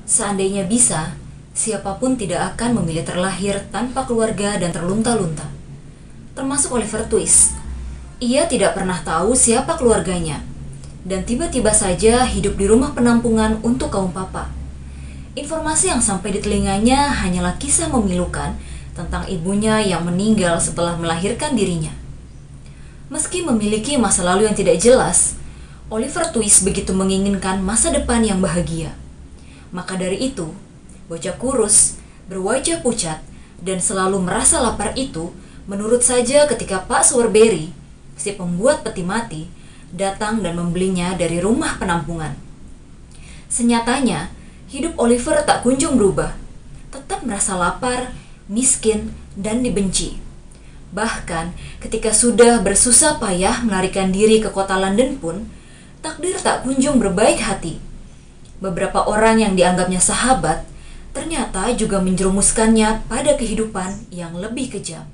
Seandainya bisa, siapapun tidak akan memilih terlahir tanpa keluarga dan terlunta-lunta. Termasuk Oliver Twist. Ia tidak pernah tahu siapa keluarganya, dan tiba-tiba saja hidup di rumah penampungan untuk kaum papa. Informasi yang sampai di telinganya hanyalah kisah memilukan tentang ibunya yang meninggal setelah melahirkan dirinya. Meski memiliki masa lalu yang tidak jelas, Oliver Twist begitu menginginkan masa depan yang bahagia. Maka dari itu, bocah kurus, berwajah pucat, dan selalu merasa lapar itu menurut saja ketika Pak Sowerberry, si pembuat peti mati, datang dan membelinya dari rumah penampungan. Senyatanya, hidup Oliver tak kunjung berubah. Tetap merasa lapar, miskin, dan dibenci. Bahkan ketika sudah bersusah payah melarikan diri ke kota London pun, takdir tak kunjung berbaik hati. Beberapa orang yang dianggapnya sahabat, ternyata juga menjerumuskannya pada kehidupan yang lebih kejam.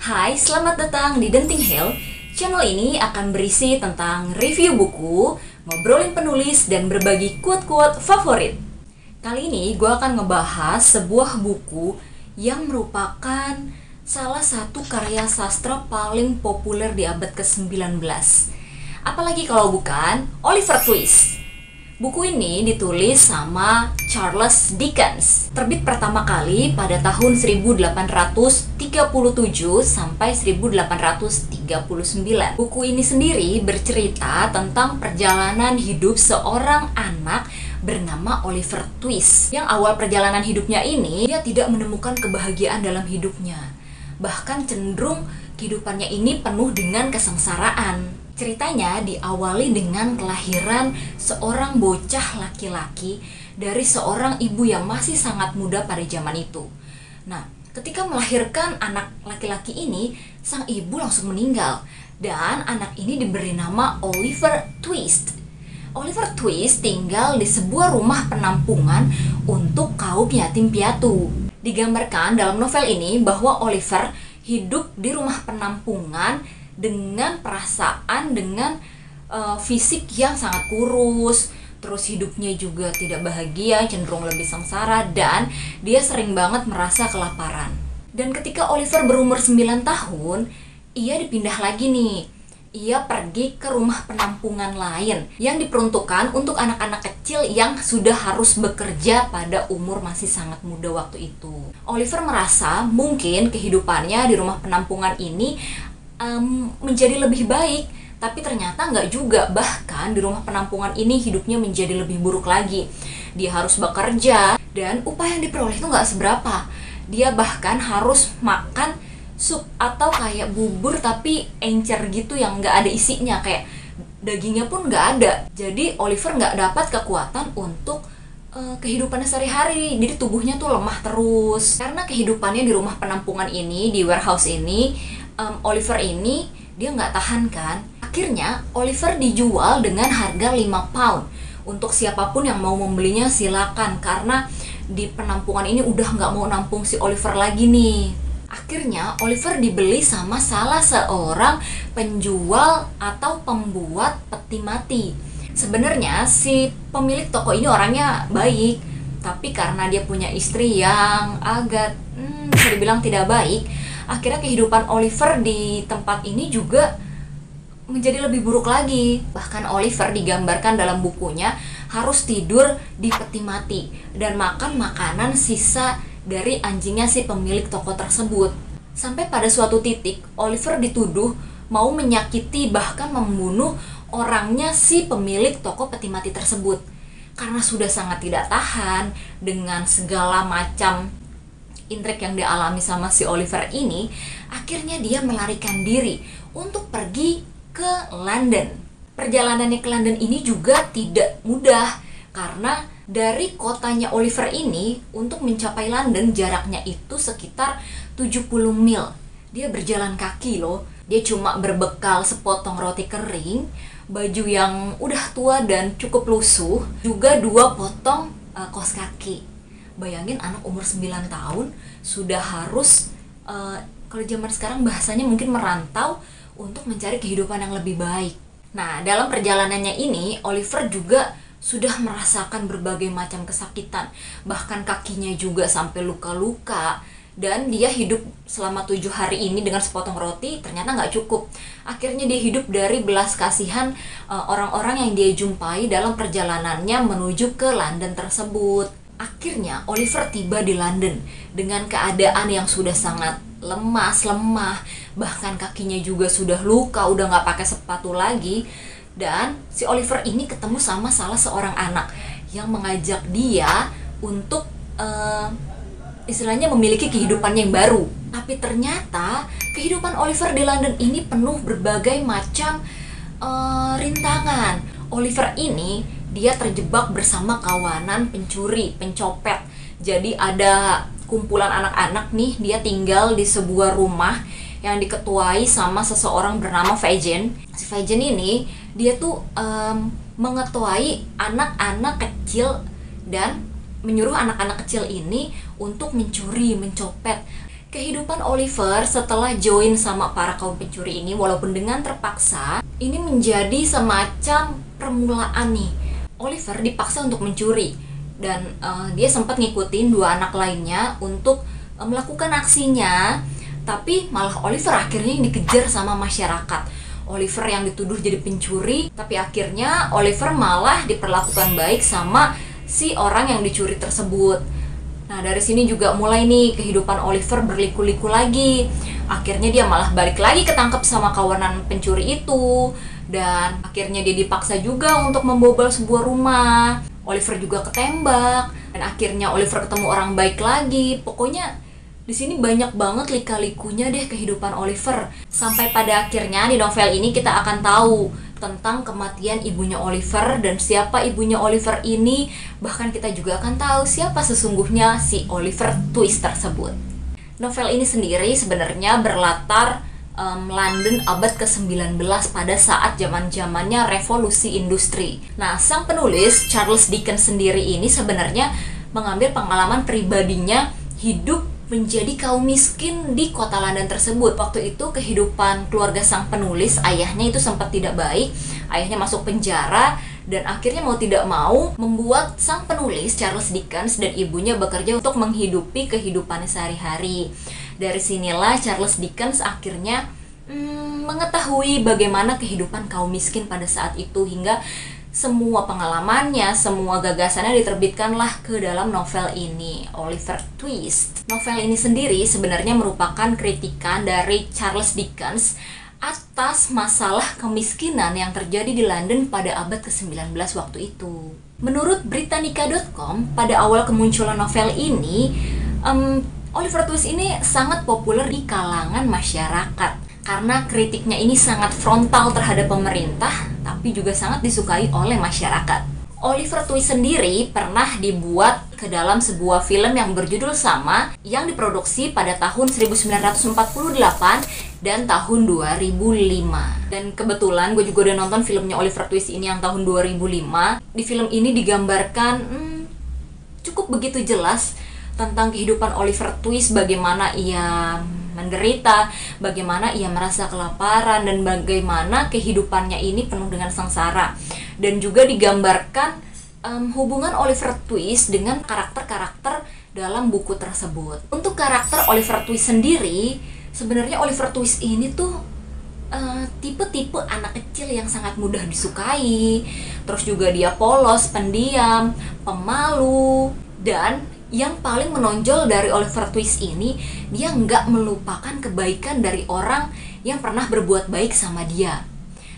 Hai, selamat datang di Denting Hell. Channel ini akan berisi tentang review buku, ngobrolin penulis, dan berbagi quote-quote favorit. Kali ini gue akan ngebahas sebuah buku yang merupakan salah satu karya sastra paling populer di abad ke-19. Apalagi kalau bukan Oliver Twist. Buku ini ditulis sama Charles Dickens. Terbit pertama kali pada tahun 1837 sampai 1839. Buku ini sendiri bercerita tentang perjalanan hidup seorang anak bernama Oliver Twist. Yang awal perjalanan hidupnya ini, dia tidak menemukan kebahagiaan dalam hidupnya. Bahkan cenderung kehidupannya ini penuh dengan kesengsaraan. Ceritanya diawali dengan kelahiran seorang bocah laki-laki dari seorang ibu yang masih sangat muda pada zaman itu. Nah, ketika melahirkan anak laki-laki ini, sang ibu langsung meninggal dan anak ini diberi nama Oliver Twist. Oliver Twist tinggal di sebuah rumah penampungan untuk kaum yatim piatu. Digambarkan dalam novel ini bahwa Oliver hidup di rumah penampungan dengan perasaan, dengan fisik yang sangat kurus, terus hidupnya juga tidak bahagia, cenderung lebih sengsara, dan dia sering banget merasa kelaparan. Dan ketika Oliver berumur 9 tahun, ia dipindah lagi nih. Ia pergi ke rumah penampungan lain yang diperuntukkan untuk anak-anak kecil yang sudah harus bekerja pada umur masih sangat muda waktu itu. Oliver merasa mungkin kehidupannya di rumah penampungan ini menjadi lebih baik, tapi ternyata nggak juga. Bahkan di rumah penampungan ini hidupnya menjadi lebih buruk lagi. Dia harus bekerja dan upah yang diperoleh itu nggak seberapa. Dia bahkan harus makan sup atau kayak bubur tapi encer gitu yang nggak ada isinya, kayak dagingnya pun nggak ada. Jadi Oliver nggak dapat kekuatan untuk kehidupannya sehari-hari. Jadi tubuhnya tuh lemah terus karena kehidupannya di rumah penampungan ini, di warehouse ini. Oliver ini dia nggak tahan kan. Akhirnya Oliver dijual dengan harga 5 pound. Untuk siapapun yang mau membelinya silakan, karena di penampungan ini udah nggak mau nampung si Oliver lagi nih. Akhirnya Oliver dibeli sama salah seorang penjual atau pembuat peti mati. Sebenarnya si pemilik toko ini orangnya baik, tapi karena dia punya istri yang agak bisa dibilang tidak baik, akhirnya kehidupan Oliver di tempat ini juga menjadi lebih buruk lagi. Bahkan Oliver digambarkan dalam bukunya harus tidur di peti mati dan makan makanan sisa dari anjingnya si pemilik toko tersebut. Sampai pada suatu titik Oliver dituduh mau menyakiti bahkan membunuh orangnya si pemilik toko peti mati tersebut. Karena sudah sangat tidak tahan dengan segala macam intrik yang dialami sama si Oliver ini, akhirnya dia melarikan diri untuk pergi ke London. Perjalanannya ke London ini juga tidak mudah, karena dari kotanya Oliver ini untuk mencapai London jaraknya itu sekitar 70 mil. Dia berjalan kaki loh. Dia cuma berbekal sepotong roti kering, baju yang udah tua dan cukup lusuh, juga 2 potong kaos kaki. Bayangin anak umur 9 tahun sudah harus kalau zaman sekarang bahasanya mungkin merantau untuk mencari kehidupan yang lebih baik. Nah, dalam perjalanannya ini Oliver juga sudah merasakan berbagai macam kesakitan, bahkan kakinya juga sampai luka-luka. Dan dia hidup selama 7 hari ini dengan sepotong roti, ternyata nggak cukup. Akhirnya dia hidup dari belas kasihan orang-orang yang dia jumpai dalam perjalanannya menuju ke London tersebut. Akhirnya Oliver tiba di London dengan keadaan yang sudah sangat lemah, bahkan kakinya juga sudah luka, udah nggak pakai sepatu lagi. Dan si Oliver ini ketemu sama salah seorang anak yang mengajak dia untuk istilahnya memiliki kehidupan yang baru. Tapi ternyata kehidupan Oliver di London ini penuh berbagai macam rintangan. Oliver ini dia terjebak bersama kawanan pencuri, pencopet. Jadi ada kumpulan anak-anak nih, dia tinggal di sebuah rumah yang diketuai sama seseorang bernama Fagin. Si Fagin ini dia tuh mengetuai anak-anak kecil dan menyuruh anak-anak kecil ini untuk mencuri, mencopet. Kehidupan Oliver setelah join sama para kaum pencuri ini, walaupun dengan terpaksa, ini menjadi semacam permulaan nih. Oliver dipaksa untuk mencuri dan dia sempat ngikutin 2 anak lainnya untuk melakukan aksinya, tapi malah Oliver akhirnya yang dikejar sama masyarakat. Oliver yang dituduh jadi pencuri, tapi akhirnya Oliver malah diperlakukan baik sama si orang yang dicuri tersebut. Nah, dari sini juga mulai nih kehidupan Oliver berliku-liku lagi. Akhirnya dia malah balik lagi ketangkep sama kawanan pencuri itu. Dan akhirnya dia dipaksa juga untuk membobol sebuah rumah. Oliver juga ketembak. Dan akhirnya Oliver ketemu orang baik lagi. Pokoknya di sini banyak banget lika-likunya deh kehidupan Oliver. Sampai pada akhirnya di novel ini kita akan tahu tentang kematian ibunya Oliver dan siapa ibunya Oliver ini. Bahkan kita juga akan tahu siapa sesungguhnya si Oliver Twist tersebut. Novel ini sendiri sebenarnya berlatar London abad ke-19 pada saat zaman-zamannya revolusi industri. Nah, sang penulis Charles Dickens sendiri ini sebenarnya mengambil pengalaman pribadinya hidup menjadi kaum miskin di kota London tersebut. Waktu itu kehidupan keluarga sang penulis, ayahnya itu sempat tidak baik, ayahnya masuk penjara, dan akhirnya mau tidak mau membuat sang penulis Charles Dickens dan ibunya bekerja untuk menghidupi kehidupannya sehari-hari. Dari sinilah Charles Dickens akhirnya mengetahui bagaimana kehidupan kaum miskin pada saat itu, hingga semua pengalamannya, semua gagasannya diterbitkanlah ke dalam novel ini, Oliver Twist. Novel ini sendiri sebenarnya merupakan kritikan dari Charles Dickens atas masalah kemiskinan yang terjadi di London pada abad ke-19 waktu itu. Menurut Britannica.com, pada awal kemunculan novel ini, Oliver Twist ini sangat populer di kalangan masyarakat karena kritiknya ini sangat frontal terhadap pemerintah, tapi juga sangat disukai oleh masyarakat. Oliver Twist sendiri pernah dibuat ke dalam sebuah film yang berjudul sama, yang diproduksi pada tahun 1948 dan tahun 2005. Dan kebetulan gue juga udah nonton filmnya Oliver Twist ini yang tahun 2005. Di film ini digambarkan cukup begitu jelas tentang kehidupan Oliver Twist, bagaimana ia menderita, bagaimana ia merasa kelaparan, dan bagaimana kehidupannya ini penuh dengan sengsara. Dan juga digambarkan hubungan Oliver Twist dengan karakter-karakter dalam buku tersebut. Untuk karakter Oliver Twist sendiri, sebenarnya Oliver Twist ini tuh tipe-tipe anak kecil yang sangat mudah disukai. Terus juga dia polos, pendiam, pemalu, dan yang paling menonjol dari Oliver Twist ini, dia nggak melupakan kebaikan dari orang yang pernah berbuat baik sama dia.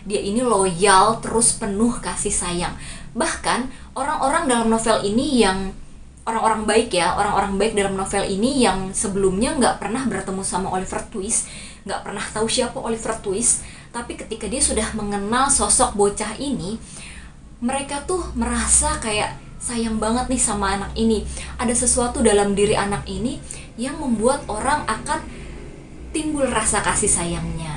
Dia ini loyal, terus penuh kasih sayang. Bahkan orang-orang dalam novel ini yang orang-orang baik ya, orang-orang baik dalam novel ini yang sebelumnya nggak pernah bertemu sama Oliver Twist, nggak pernah tahu siapa Oliver Twist, tapi ketika dia sudah mengenal sosok bocah ini, mereka tuh merasa kayak sayang banget nih sama anak ini. Ada sesuatu dalam diri anak ini yang membuat orang akan timbul rasa kasih sayangnya.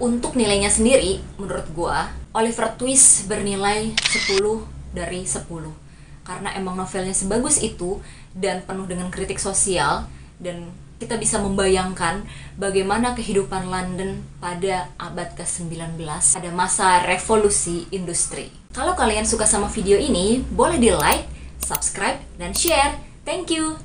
Untuk nilainya sendiri, menurut gua, Oliver Twist bernilai 10 dari 10. karena emang novelnya sebagus itu dan penuh dengan kritik sosial, dan kita bisa membayangkan bagaimana kehidupan London pada abad ke-19 pada masa revolusi industri. Kalau kalian suka sama video ini, boleh di like, subscribe, dan share. Thank you!